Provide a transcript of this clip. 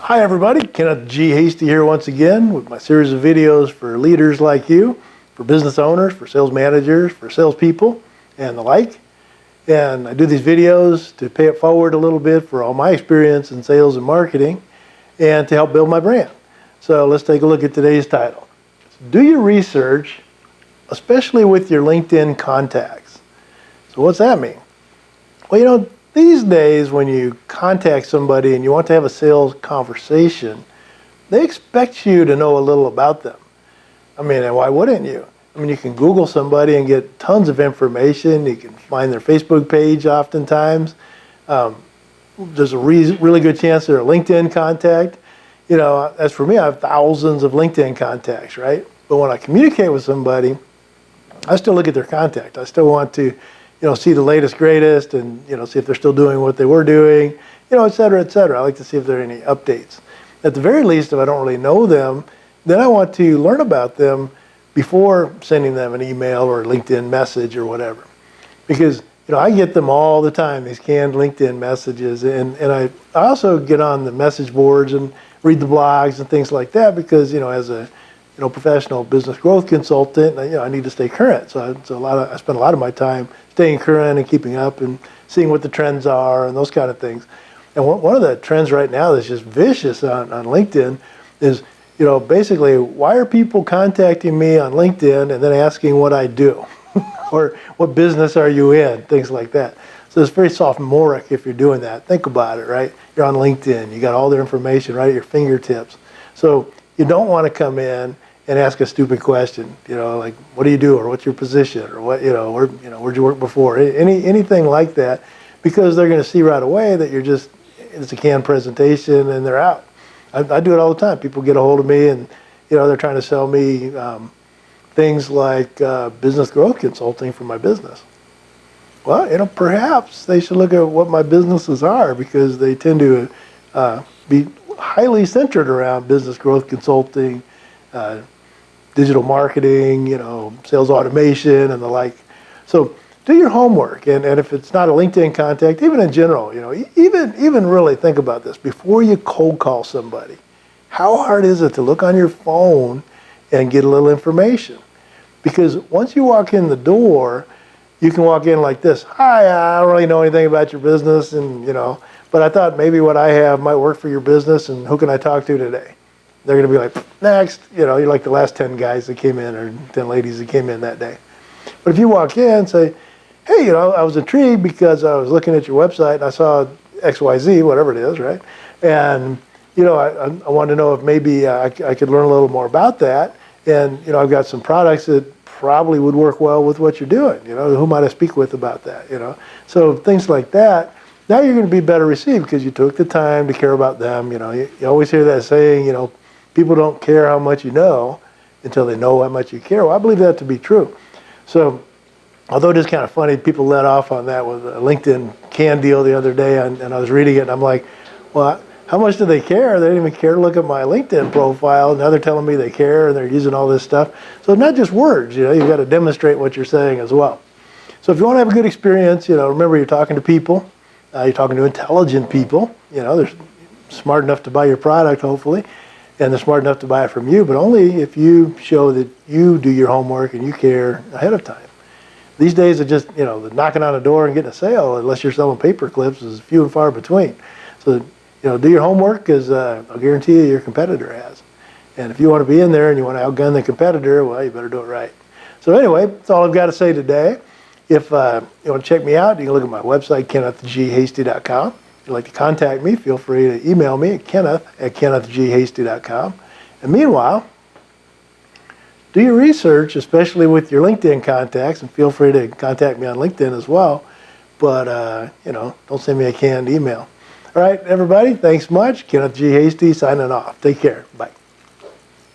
Hi everybody, Kenneth G Hasty here once again with my series of videos for leaders like you, for business owners, for sales managers, for salespeople, and the like. And I do these videos to pay it forward a little bit for all my experience in sales and marketing and to help build my brand. So let's take a look at today's title. Do your research, especially with your LinkedIn contacts. So what's that mean? Well, these days when you contact somebody and you want to have a sales conversation, they expect you to know a little about them. And why wouldn't you? You can Google somebody and get tons of information. You can find their Facebook page oftentimes. There's a really good chance they're a LinkedIn contact. As for me, I have thousands of LinkedIn contacts, right? But when I communicate with somebody, I still look at their contact. I still want to see the latest, greatest, and see if they're still doing what they were doing, et cetera, et cetera. I like to see if there are any updates. At the very least, if I don't really know them, then I want to learn about them before sending them an email or a LinkedIn message or whatever. Because I get them all the time, these canned LinkedIn messages, and I also get on the message boards and read the blogs and things like that because as a professional business growth consultant, I need to stay current. So I spend a lot of my time staying current and keeping up and seeing what the trends are and those kind of things. And one of the trends right now that's just vicious on LinkedIn is, basically, why are people contacting me on LinkedIn and then asking what I do? Or what business are you in? Things like that. So it's very sophomoric if you're doing that. Think about it, right? You're on LinkedIn. You got all their information right at your fingertips. So you don't want to come in and ask a stupid question, like what do you do or what's your position or what, where'd you work before? Anything like that, because they're going to see right away that it's a canned presentation and they're out. I do it all the time. People get a hold of me and they're trying to sell me things like business growth consulting for my business. Well, perhaps they should look at what my businesses are because they tend to be highly centered around business growth consulting, digital marketing, sales automation and the like. So do your homework. And if it's not a LinkedIn contact, even in general, even really think about this. Before you cold call somebody, how hard is it to look on your phone and get a little information? Because once you walk in the door, you can walk in like this. Hi, I don't really know anything about your business, and but I thought maybe what I have might work for your business, and who can I talk to today? They're going to be like, next, you're like the last 10 guys that came in or 10 ladies that came in that day. But if you walk in and say, hey, I was intrigued because I was looking at your website and I saw XYZ, whatever it is, right? And, I wanted to know if maybe I could learn a little more about that. And, I've got some products that probably would work well with what you're doing. Who might I speak with about that, So things like that. Now you're going to be better received because you took the time to care about them. You always hear that saying, people don't care how much you know until they know how much you care. Well, I believe that to be true. So, although it is kind of funny, people let off on that with a LinkedIn can deal the other day, and I was reading it, and I'm like, well, how much do they care? They didn't even care to look at my LinkedIn profile. Now they're telling me they care, and they're using all this stuff. So not just words, you've got to demonstrate what you're saying as well. So if you want to have a good experience, remember you're talking to people. You're talking to intelligent people. They're smart enough to buy your product, hopefully, and they're smart enough to buy it from you, but only if you show that you do your homework and you care ahead of time. These days, it's just, the knocking on a door and getting a sale, unless you're selling paper clips, is few and far between. So, do your homework because I'll guarantee you your competitor has. And if you want to be in there and you want to outgun the competitor, well, you better do it right. So anyway, that's all I've got to say today. If you want to check me out, you can look at my website, KennethGHasty.com. If you'd like to contact me, feel free to email me at Kenneth@KennethGHasty.com. And meanwhile, do your research, especially with your LinkedIn contacts, and feel free to contact me on LinkedIn as well. But, don't send me a canned email. All right, everybody, thanks much. Kenneth G. Hasty signing off. Take care. Bye.